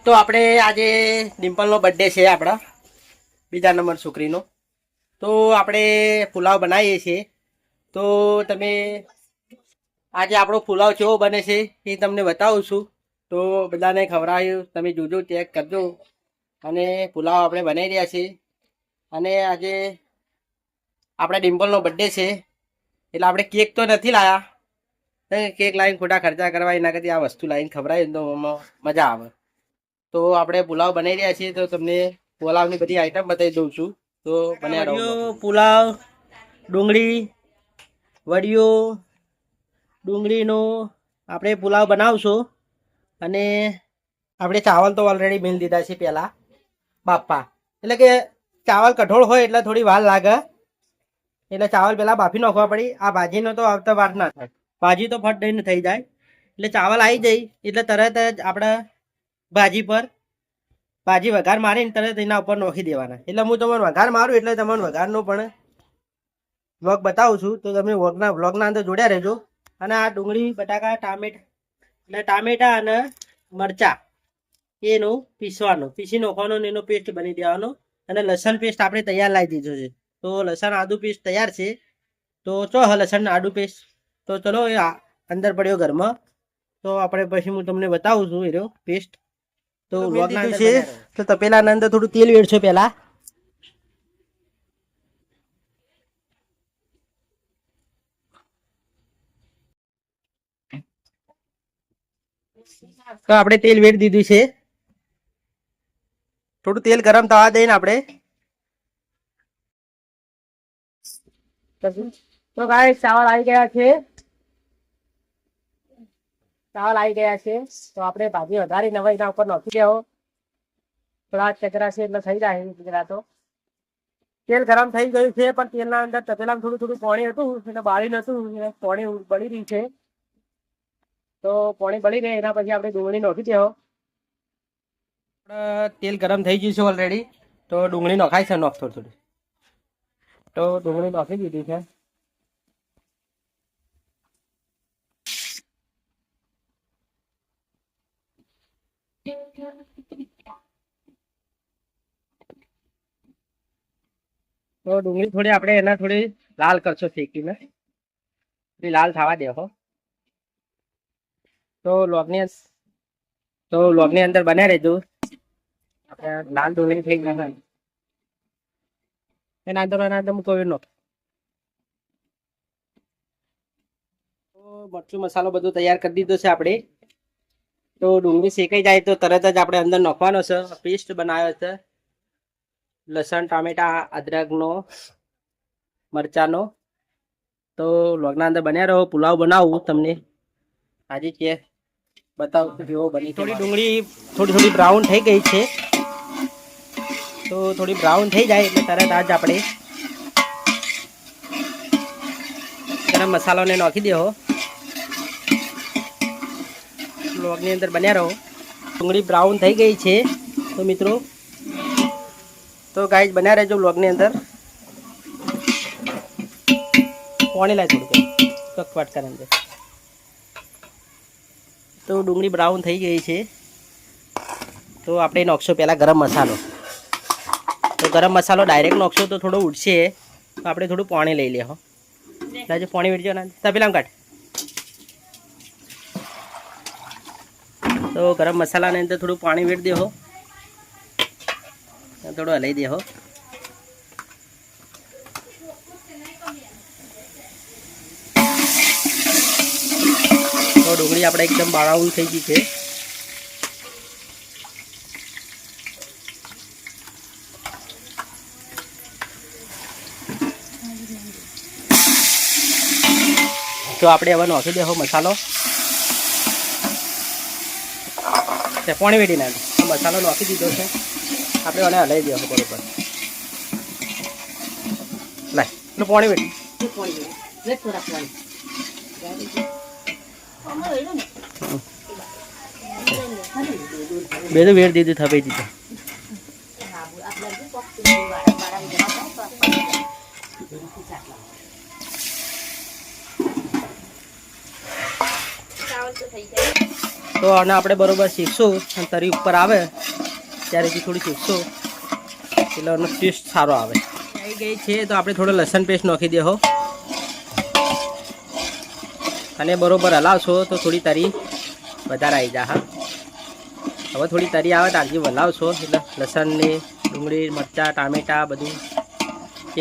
તો આપણે આજે ડિમ્પલનો બર્થડે છે આપણા બીજા નંબર છોકરીનો. તો આપણે પુલાવ બનાવીએ છીએ. તો તમે આજે આપણો પુલાવ કેવો બને છે એ તમને બતાવું છું. તો બધાને ખવડાવ્યું, તમે જોજો, ચેક કરજો. અને પુલાવ આપણે બનાવી રહ્યા છીએ. અને આજે આપણા ડિમ્પલનો બર્થડે છે એટલે આપણે કેક તો નથી લાયા. કેક લાવીને ખોટા ખર્ચા કરવા એના કરતી આ વસ્તુ લાવીને ખવડાવીએ તો મજા આવે. તો આપણે પુલાવ બનાવી રહ્યા છીએ. તો તમને પુલાવની બધી આઈટમ બતાવી દઉં છું. તો વડિયો, પુલાવ, ડુંગળી, વડિયો, ડુંગળીનો આપણે પુલાવ બનાવશું. અને આપણે ચાવલ તો ઓલરેડી મેળ દીધા છે પહેલાં બાફવા. એટલે કે ચાવલ કઠોળ હોય એટલે થોડી વાર લાગે, એટલે ચાવલ પહેલાં બાફી નાખવા પડી. આ ભાજીનો તો આવતા વાર ના થાય, ભાજી તો ફટ દઈને થઈ જાય. એટલે ચાવલ આવી જાય એટલે તરત જ આપણે ભાજી વઘાર મારીને તરત એના ઉપર નાખી દેવાના. એટલે હું તમને વઘાર મારું એટલે તમને વઘારનો પણ વ્લોગ બતાવું છું. તો તમે વ્લોગના અંદર જોડ્યા રહેજો. અને આ ડુંગળી, બટાકા, ટામેટા અને મરચાં એનું પીસી નાખવાનું, એનો પેસ્ટ બની દેવાનો. અને લસણ પેસ્ટ આપણે તૈયાર લાવી દીધો છે. તો લસણ આદુ પેસ્ટ તૈયાર છે. તો ચો લસણ આદુ પેસ્ટ તો ચલો એ અંદર પડ્યો ઘરમાં. તો આપણે પછી હું તમને બતાવું છું એનો પેસ્ટ. તો વ્લોગના અંદર છે. તો તપેલાના અંદર થોડું તેલ વેડશો પહેલા. તો આપણે તેલ વેડ દીધું છે. થોડું તેલ ગરમ થવા દઈને આપણે તો ગાઈસ ચાવલ આવી ગયા છે. તો આપણે ભાજી વધારી નવાઈ એના ઉપર નાખી દેવો. થોડા ચકરા છે એટલે થઈ જાય. તો તેલ ગરમ થઈ ગયું છે, પણ તેલના અંદર તપેલામાં થોડું પાણી હતું એટલે બાળી નતું, પાણી બળી રહ્યું છે. તો પાણી બળી રહે એના પછી આપણે ડુંગળી નાખી દેવો. તેલ ગરમ થઈ ગયું છે ઓલરેડી. તો ડુંગળી નખાય છે થોડી. તો ડુંગળી નાખી દીધી છે. તો ડુંગળી થોડી આપણે એના થોડી લાલ કરશો શેકીને, લાલ થવા દેવો. તો લોગની અંદર બન્યા રહેજો. આપણે લાલ ડુંગળી થઈ ગયા એના અંદર મૂકવી નો. તો મરચું મસાલો બધું તૈયાર કરી દીધો છે આપણે. તો ડુંગળી શેકાઈ જાય તો તરત જ આપણે અંદર નાખવાનો છે. પેસ્ટ બનાવ્યો છે લસણ, ટામેટા, અદરકનો, મરચાંનો. તો લોગના અંદર બન્યા રહો. પુલાવ બનાવું તમને આજે કે બતાવું કેવો બની. થોડી ડુંગળી થોડી બ્રાઉન થઈ ગઈ છે. તો થોડી બ્રાઉન થઈ જાય એટલે તરત આજ આપણે ગરમ મસાલોને નાખી દેવો. લોગની અંદર બન્યા રહો. ડુંગળી બ્રાઉન થઈ ગઈ છે તો મિત્રો. તો ગાઈસ બન્યા રહેજો વ્લોગની અંદર. પાણી લાય થોડું કકવાટકા અંદર. તો ડુંગળી બ્રાઉન થઈ ગઈ છે. તો આપણે નાખશો પહેલાં ગરમ મસાલો. તો ગરમ મસાલો ડાયરેક્ટ નાખશો તો થોડો ઉડશે. તો આપણે થોડું પાણી લઈ લેવો. લાજો પાણી વેડજો ના તપેલામાં કાઢ. તો ગરમ મસાલાની અંદર થોડું પાણી વેડ દેવો. થોડું હલાવી દેવો. તો ડુંગળી આપણે એકદમ બાળાવું થઈ ગઈ છે. તો આપણે હવે નાખી દેવો મસાલો. પાણી વેડી નાખે મસાલો નાખી દીધો છે આપણે. અને હલાવી દેવો બરોબર. લાય પાણી વેડી બેદું વેડ દીધું થપાઈ દીધું. ચાવલ તો થઈ જાય. તો આને આપણે બરોબર શીખશું અને તરી ઉપર આવે ત્યારેથી થોડી શીખશું એટલે એનો ટેસ્ટ સારો આવે. આવી ગઈ છે તો આપણે થોડો લસણ પેસ્ટ નાખી દેહો અને બરોબર હલાવશો તો થોડી તરી વધારે આવી જા. હા, હવે થોડી તરી આવે ત્યારથી હલાવશો એટલે લસણની ડુંગળી મરચાં ટામેટાં બધું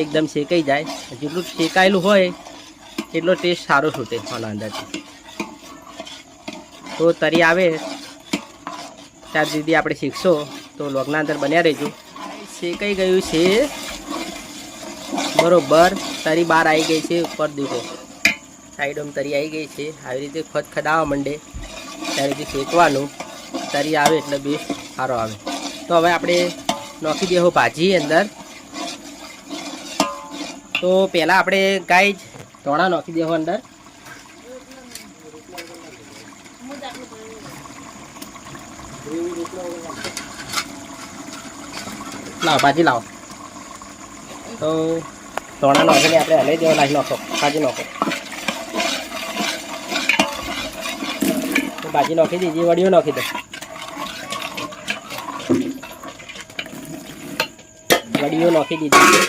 એકદમ શેકાઈ જાય. જેટલું શેકાયેલું હોય એટલો ટેસ્ટ સારો છૂટે આના અંદરથી. તો તરી આવે ત્યાર સુધી આપણે શીખશો તો લોગના અંદર બન્યા રહીશું. શેકાઈ ગયું છે બરોબર, તરી બહાર આવી ગઈ છે. ઉપર દીધો સાઈડમાં તરી આવી ગઈ છે. આવી રીતે ખદખદાવા માંડે ત્યારે રીતે શેકવાનું. તરી આવે એટલે બેસ્ટ સારો આવે. તો હવે આપણે નાખી દેવું ભાજી અંદર. તો પહેલાં આપણે ગાય ધોણા નાખી દેવું અંદર. લાવો ભાજી લાવો. તો ધોણા નાખીને આપણે હલાવી દેવા. નાખી નાખો ભાજી નાખો. તો ભાજી નાખી દીધી. વડીઓ નાખી દો. વડીઓ નાખી દીધી.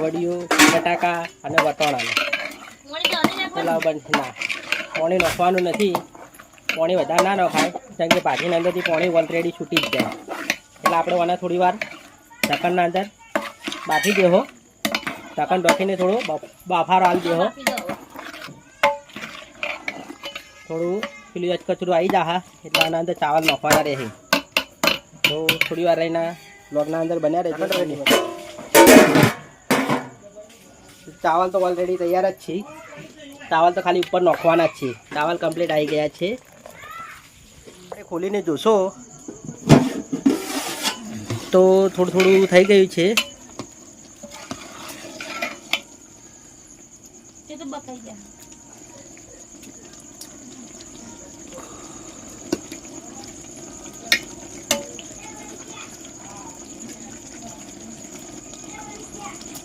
વડીઓ બટાકા અને વટાણાને પેલા ના પાણી નાખવાનું નથી. પાણી વધારે ના નખાય કેમ કે ભાજીના અંદરથી પાણી ઓલરેડી છૂટી જ જાય. એટલે આપણે આને થોડી વાર ઢક્કણના અંદર બાફી દેવો. ઢક્કણ ઢોકીને થોડું બાફારો આવી દેવો. થોડું પેલું કચરું આવી જા એટલે આના અંદર ચાવલ નાખવાના રહે. તો થોડી વાર રહીને લોગના અંદર બન્યા રહે. ચાવલ તો ઓલરેડી તૈયાર જ છે. ચાવલ તો ખાલી ઉપર નાખવાના જ છે. ચાવલ કમ્પ્લીટ આવી ગયા છે. આપણે ખોલીને જોશો તો થોડું થોડું થઈ ગયું છે.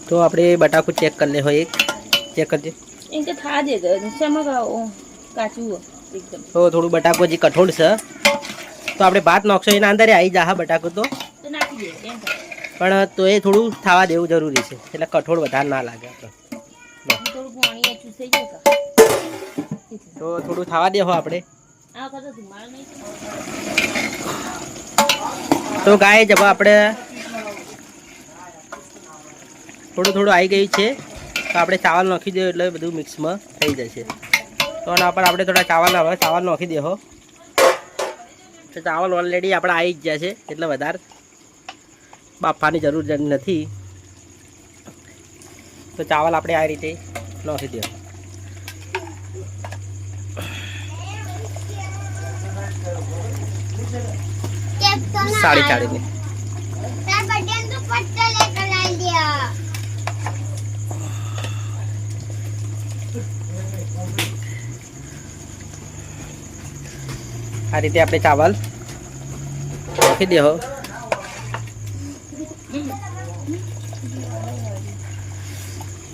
તો આપણે બટાકું ચેક કરી લે હોય. એક ચેક કરજે. इनके था दे दो समझा ओ काचू एकदम. તો થોડું બટાકું હજી કઠોળ છે તો આપણે ભાત નાખશો એના અંદર આવી જા બટાકું તો નાખી દે એમ પણ તો એ થોડું થવા દેવું જરૂરી છે એટલે કઠોળ વધારે ના લાગે. થોડું પાણી એચું થઈ જાય તો થોડું થવા દેવો આપણે. આ વખત ધુમાડો નહીં. તો ગાય જબ આપણે થોડું થોડું આવી ગયું છે તો આપણે ચાવલ નાખી દઈએ એટલે બધું મિક્સમાં થઈ જશે. તો આના પર આપણે થોડા ચાવલ નાખી દેવો. તો ચાવલ ઓલરેડી આપણે આવી જ ગયા છે એટલે વધારે બાફવાની જરૂર નથી. તો ચાવલ આપણે આ રીતે નાખી દેવો. સાડી ચાળીને આ રીતે આપણે ચાવલ નાખી દેવો.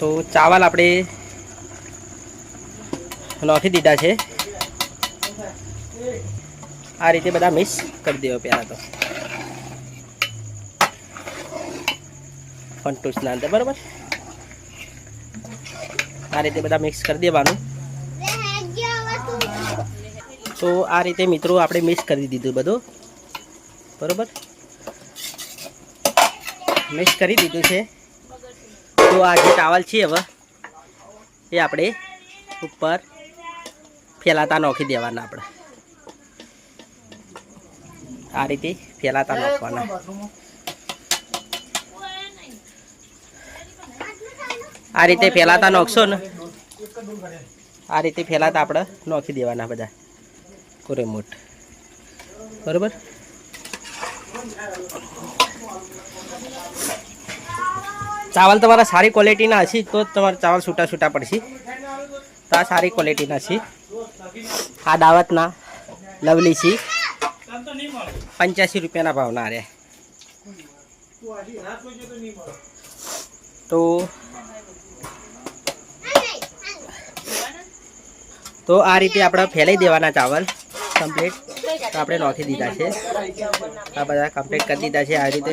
તો ચાવલ આપણે નાખી દીધા છે. આ રીતે બધા મિક્સ કરી દેવો પહેલાં તો ફંટૂસના અંદર. બરાબર, આ રીતે બધા મિક્સ કરી દેવાનું. તો આ રીતે મિત્રો આપણે મિક્સ કરી દીધું બધું. બરાબર, મિક્સ કરી દીધું છે. તો આ જે ચાવલ છે હવે એ આપણે ઉપર ફેલાતા નાખી દેવાના. આપણે આ રીતે ફેલાતા નાખવાના. આ રીતે ફેલાતા નાખશો ને આ રીતે ફેલાતા આપણે નાખી દેવાના બધા કોરેમોટ. બરાબર, ચાવલ તમારા સારી ક્વોલિટીના હશે તો તમારે ચાવલ છૂટા છૂટા પડશે. તો આ સારી ક્વોલિટીના છે. આ દાવતના લવલી છે. 85 રૂપિયાના ભાવના રહ્યા. તો આ રીતે આપણે ફેલાઈ દેવાના ચાવલ કમ્પ્લીટ. તો આપણે નોખી દીધા છે. આ બધા કમ્પ્લીટ કરી દીધા છે. આ રીતે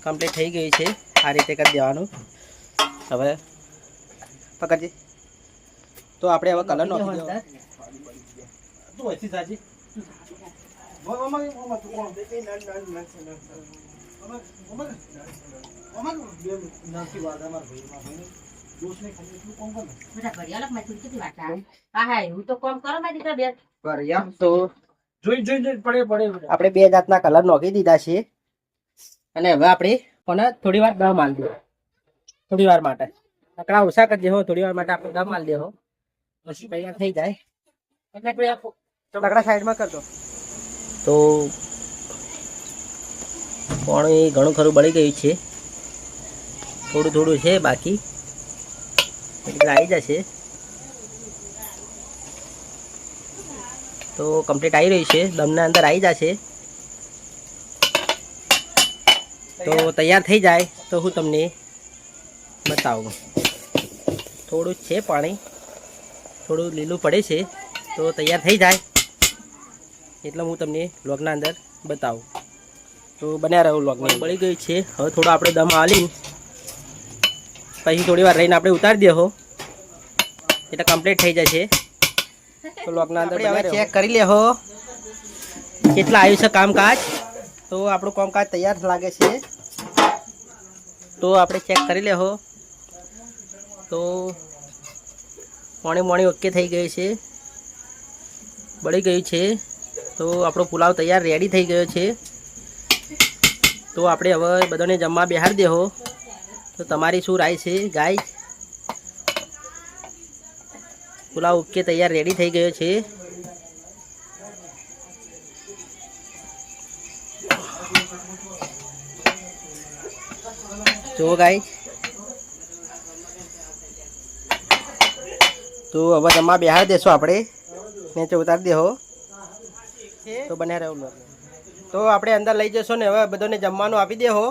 કમ્પ્લીટ થઈ ગઈ છે. આ રીતે કરી દેવાનું. હવે પકડજે. તો આપણે હવે કલર નોખી દેવાનો. તો આપણે બે જાતના કલર નોખી દીધા છે અને હવે આપણે કોને થોડી વાર દમ આલ દે. થોડી વાર માટે આકડા ઓછા કરી દેહો. થોડી વાર માટે આપણે દમ આલ દેહો. પછી તૈયાર થઈ જાય એટલે આકડા સાઈડમાં કરતો. તો પાણી ઘણું ખરું બળી ગયું છે. થોડું થોડું છે બાકી એટલે આવી જશે. તો કમ્પ્લીટ આવી રહ્યું છે. દમના અંદર આવી જશે. તો તૈયાર થઈ જાય તો હું તમને બતાવું. થોડું જ છે પાણી, થોડું લીલું પડે છે. તો તૈયાર થઈ જાય એટલે હું તમને વ્લોગના અંદર બતાવું. તો બન્યા રહ્યું વ્લોગમાં. બળી ગયું છે. હવે થોડો આપણે દમ આલી પછી થોડી વાર રહીને આપણે ઉતારી દેહો એટલે કમ્પ્લીટ થઈ જશે. તો વ્લોગના અંદર હવે ચેક કરી લેહો કેટલા આવ્યું છે કામકાજ. તો આપણું કામકાજ તૈયાર લાગે છે. તો આપણે ચેક કરી લેહો. તો પાણી ઓકે થઈ ગયું છે, બળી ગયું છે. તો આપણો પુલાવ તૈયાર રેડી થઈ ગયો છે. તો આપણે હવે બધાને જમવા બેહાર દેહો. તો તમારી શું રાય છે ગાય? પુલાવ ઓકે તૈયાર રેડી થઈ ગયો છે. જો ગાય, તો હવે જમવા બેહાર દેશો આપણે. નીચે ઉતારી દેહો. તો બન્યા રહ્યો. તો આપણે અંદર લઈ જશો ને હવે બધાને જમવાનું આપી દેહો.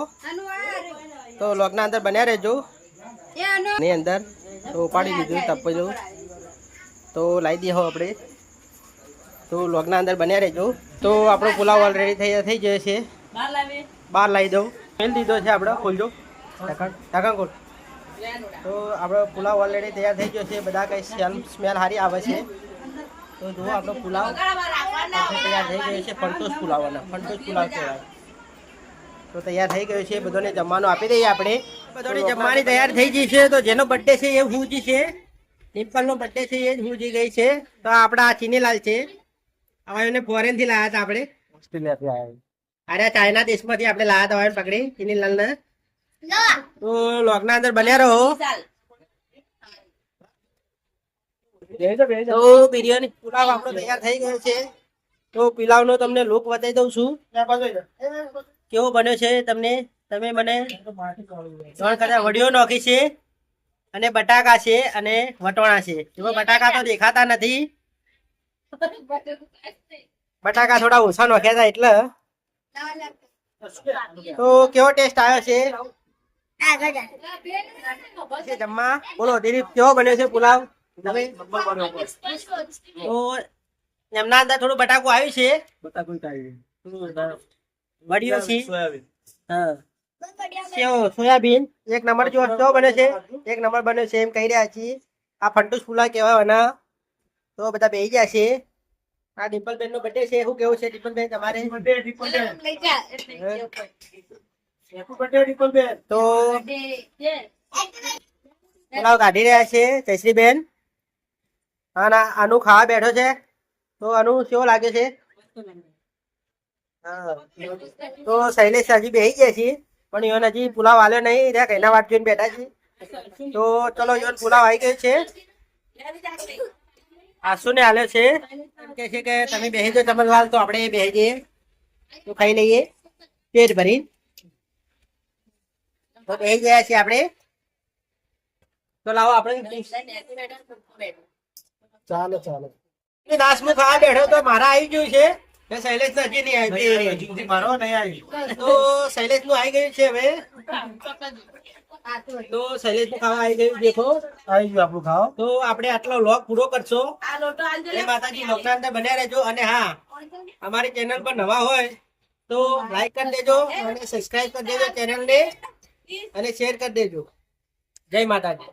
તો લોગના અંદર બન્યા રહેજો. ની અંદર તો ઉપાડી લીધું તપેલું. તો લાવી દેહો આપણે. તો લોગના અંદર બન્યા રહેજો. તો આપણો પુલાવ ઓલરેડી થઈ ગયો છે. બહાર લાવી દઉં. મેલ દીધો છે આપણે. ખોલજો ઢાંકણ ખોલ. તો આપણો પુલાવ ઓલરેડી તૈયાર થઈ ગયો છે. બધા કંઈ સ્મેલ સારી આવે છે. તો જુઓ આપણો પુલાવ તૈયાર થઈ ગયો છે. ફંટોસ પુલાવ કહેવાય. તો તૈયાર થઈ ગયો છે. બધાને જમવાનું આપી દઈએ આપણે. બધાને જમવાની તૈયાર થઈ ગઈ છે. તો જેનો બર્થડે છે એ હુજી છે. ડિમ્પલનો બર્થડે છે એ જ હુજી ગઈ છે. તો આપણા ચીનીલાલ છે. હવે એને ફોરેનથી લાવ્યા હતા આપણે. અરે ચાઇના દેશમાંથી આપણે લાવ્યા હતા હવે પકડી ચીનીલાલને. તો લોકના અંદર બન્યા રહો. તો બિરયાની પુલાવ આપણો તૈયાર થઈ ગયો છે. તો પુલાવનો તમને લુક બતાવી દઉં છું કેવો બન્યો છે. તમે મને 3 કદાચ વડીઓ નોખી છે અને બટાકા છે અને વટોણા છે. જો બટાકા તો દેખાતા નથી. બટાકા થોડા ઓછા નોખ્યા હતા એટલે. તો કેવો ટેસ્ટ આવ્યો છે જમવા? બોલો દિલીપ, કેવો બન્યો છે પુલાવ? તો એમના અંદર થોડું બટાકું આવ્યું છે. વડીઓ છે. હા, સોયાબીન એક નંબર. જો બને છે એક નંબર બન્યો છે એમ કહી રહ્યા છીએ. આ ફંટૂસ પુલાવ કહેવાય એના. તો બધા બેસી ગયા છે. આ ડિમ્પલબેન નો બર્થડે છે. શું કેવું છે ડિમ્પલબેન તમારે? તો પુલાવ કાઢી રહ્યા છે જયશ્રીબેન. આનું ખાવા બેઠો છે. તો આનું કેવો લાગે છે? તો શૈલેષ હજી બેસી ગયા છે પણ ઈવન હજી પુલાવ આલ્યો નહીં. ત્યાં કઈના વાટ જોઈને બેઠા છે. તો ચલો ઈવન પુલાવ આવી ગયો છે. આસુ ને આલ્યો છે. કે છે કે તમે બેસી જાઓ ચમનલાલ. તો આપણે બેસી જઈએ તો ખાઈ લઈએ પેટ ભરી. તો બેસી ગયા છીએ આપણે. તો લાવો આપણે ચાલો નાસ્તો ખાવા બેઠો. તો મારા આવી ગયું છે એ શૈલેષ ને હજી નહીં આવી મારો નહીં આવી. તો શૈલેષ નું આવી ગયું છે હવે તો શૈલેષ નું ખાવા આવી ગયું દેખો આવી ગયું આપણું ખાવા. તો આપણે આટલો વ્લોગ પૂરો કરશો આ લોટો આલજો એ માતાજી લોકના અંદર બન્યા રહેજો અને હા અમારી ચેનલ પર નવા હોય તો લાઈક કરી દેજો અને સબસ્ક્રાઇબ કરી દેજો ચેનલ ને અને શેર કરી દેજો જય માતાજી.